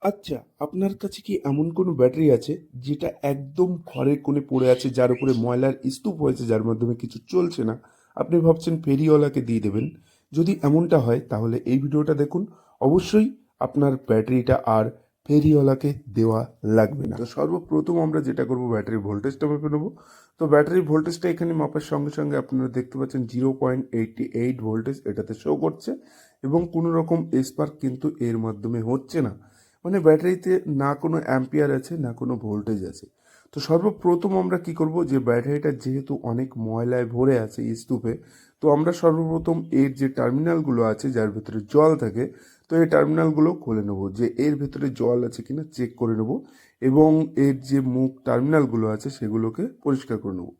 আচ্ছা, আপনার কাছে কি এমন কোনো ব্যাটারি আছে যেটা একদম খড়ের কোণে পড়ে আছে, যার উপরে ময়লার স্তূপ হয়েছে, যার মাধ্যমে কিছু চলছে না? আপনি ভাবছেন ফেরিওয়ালাকে দিয়ে দেবেন। যদি এমনটা হয় তাহলে এই ভিডিওটা দেখুন। অবশ্যই আপনার ব্যাটারিটা আর ফেরিওয়ালাকে দেওয়া লাগবে না। তো সর্বপ্রথম আমরা যেটা করব, ব্যাটারির ভোল্টেজটা মেপে নেবো। তো ব্যাটারির ভোল্টেজটা এখানে মাপার সঙ্গে সঙ্গে আপনারা দেখতে পাচ্ছেন 0.88 ভোল্টেজ এটাতে শো করছে, এবং কোনো রকম স্পার্ক কিন্তু এর মাধ্যমে হচ্ছে না। মানে ব্যাটারিতে না কোনো অ্যাম্পিয়ার আছে, না কোনো ভোল্টেজ আছে। তো সর্বপ্রথম আমরা কি করব, যে ব্যাটারিটা যেহেতু অনেক ময়লায় ভরে আছে স্তূপে, তো আমরা সর্বপ্রথম এর যে টার্মিনালগুলো আছে যার ভেতরে জল থাকে, তো এই টার্মিনালগুলো খুলে নেব, যে এর ভেতরে জল আছে কিনা চেক করে নেব, এবং এর যে মুখ টার্মিনালগুলো আছে সেগুলোকে পরিষ্কার করে নেব।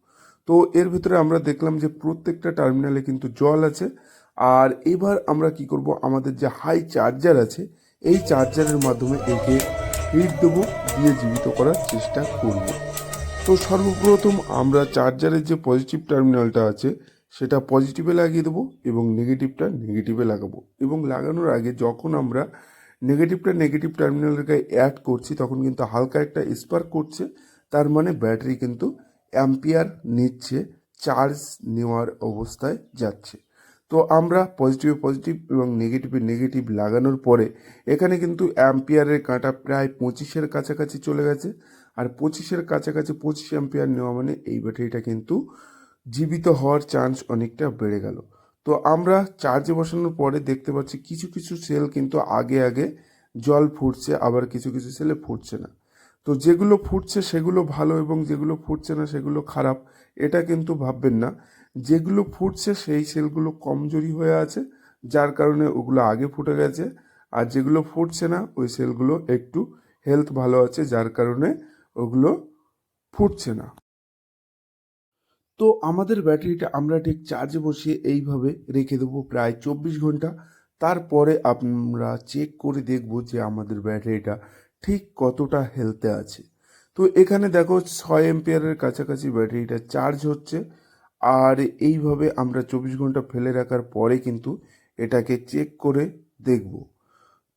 তো এর ভেতরে আমরা দেখলাম যে প্রত্যেকটা টার্মিনালে কিন্তু জল আছে। আর এবার আমরা কি করব, আমাদের যে হাই চার্জার আছে, এই চার্জারের মাধ্যমে একে হিট দেবো, দিয়ে জীবিত করার চেষ্টা করব। তো সর্বপ্রথম আমরা চার্জারের যে পজিটিভ টার্মিনালটা আছে সেটা পজিটিভে লাগিয়ে দেবো, এবং নেগেটিভটা নেগেটিভে লাগাবো। এবং লাগানোর আগে যখন আমরা নেগেটিভটা নেগেটিভ টার্মিনালের গায়ে অ্যাড করছি, তখন কিন্তু হালকা একটা স্পার্ক করছে। তার মানে ব্যাটারি কিন্তু অ্যাম্পিয়ার নিচ্ছে, চার্জ নেওয়ার অবস্থায় যাচ্ছে। তো আমরা পজিটিভে পজিটিভ এবং নেগেটিভে নেগেটিভ লাগানোর পরে এখানে কিন্তু অ্যাম্পিয়ারের কাঁটা প্রায় 25-এর কাছাকাছি চলে গেছে। আর 25-এর কাছাকাছি 25 অ্যাম্পিয়ার নেওয়া মানে এই ব্যাটারিটা কিন্তু জীবিত হওয়ার চান্স অনেকটা বেড়ে গেল। তো আমরা চার্জে বসানোর পরে দেখতে পাচ্ছি কিছু কিছু সেল কিন্তু আগে আগে জল ফুটছে, আবার কিছু কিছু সেলে ফুটছে না। তো যেগুলো ফুটছে সেগুলো ভালো, এবং যেগুলো ফুটছে না সেগুলো খারাপ, এটা কিন্তু ভাববেন না। যেগুলো ফুটছে সেই সেলগুলো কমজোরি হয়ে আছে, যার কারণে ওগুলো আগে ফুটে গেছে। আর যেগুলো ফুটছে না ওই সেলগুলো একটু হেলথ ভালো আছে, যার কারণে ওগুলো ফুটছে না। তো আমাদের ব্যাটারিটা আমরা ঠিক চার্জে বসিয়ে এইভাবে রেখে দেবো প্রায় 24 ঘন্টা। তারপরে আমরা চেক করে দেখব যে আমাদের ব্যাটারিটা ঠিক কতটা হেলথে আছে। তো এখানে দেখো 6 এম্পিয়ারের কাছাকাছি ব্যাটারিটা চার্জ হচ্ছে। আর এইভাবে আমরা 24 ঘন্টা ফেলে রাখার পরে কিন্তু এটাকে চেক করে দেখব।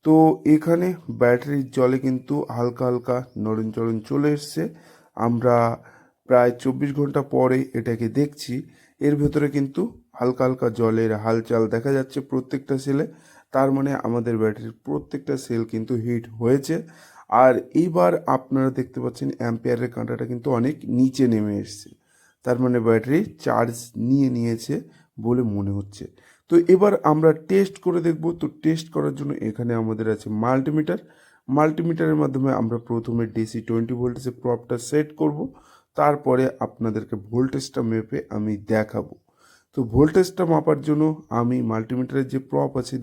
তো এখানে ব্যাটারির জলে কিন্তু হালকা হালকা নড়ন চড়ন চলে এসছে। আমরা প্রায় 24 ঘন্টা পরে এটাকে দেখছি, এর ভেতরে কিন্তু হালকা হালকা জলের হালচাল দেখা যাচ্ছে প্রত্যেকটা সেলে। তার মানে আমাদের ব্যাটারির প্রত্যেকটা সেল কিন্তু হিট হয়েছে। আর এইবার আপনারা দেখতে পাচ্ছেন অ্যাম্পিয়ারের কাঁটাটা কিন্তু অনেক নিচে নেমে এসছে। তার মানে ব্যাটারি চার্জ নিয়ে নিয়েছে বলে মনে হচ্ছে। তো এবার আমরা টেস্ট করে দেখব। তো টেস্ট করার জন্য এখানে আমাদের আছে মাল্টিমিটার। মাল্টিমিটারের মাধ্যমে আমরা প্রথমে ডিসি 20 ভোল্টেজের প্রপটা সেট করব, তারপরে আপনাদেরকে ভোল্টেজটা মেপে আমি দেখাবো। তো ভোল্টেজটা মাপার জন্য আমি মাল্টিমিটারের যে প্রপ আছে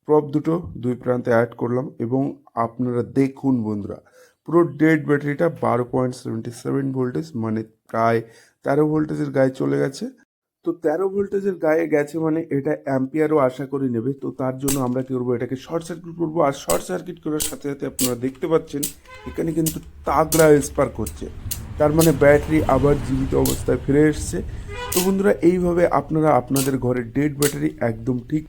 প্রপ দুটো দুই প্রান্তে অ্যাড করলাম, এবং আপনারা দেখুন বন্ধুরা, পুরো ডেড ব্যাটারিটা 12.77 ভোল্টেজ, মানে প্রায় 13 ভোল্টেজের গায়ে চলে গেছে। তো 13 ভোল্টেজের গায়ে গেছে মানে এটা অ্যাম্পিয়ারও আশা করি নেবে। তো তার জন্য আমরা কী করবো, এটাকে শর্ট সার্কিট করবো। আর শর্ট সার্কিট করার সাথে সাথে আপনারা দেখতে পাচ্ছেন এখানে কিন্তু তাগড়া স্পার্ক হচ্ছে। তার মানে ব্যাটারি আবার জীবিত অবস্থায় ফিরে এসছে। তো বন্ধুরা, এইভাবে আপনারা আপনাদের ঘরের ডেড ব্যাটারি একদম ঠিক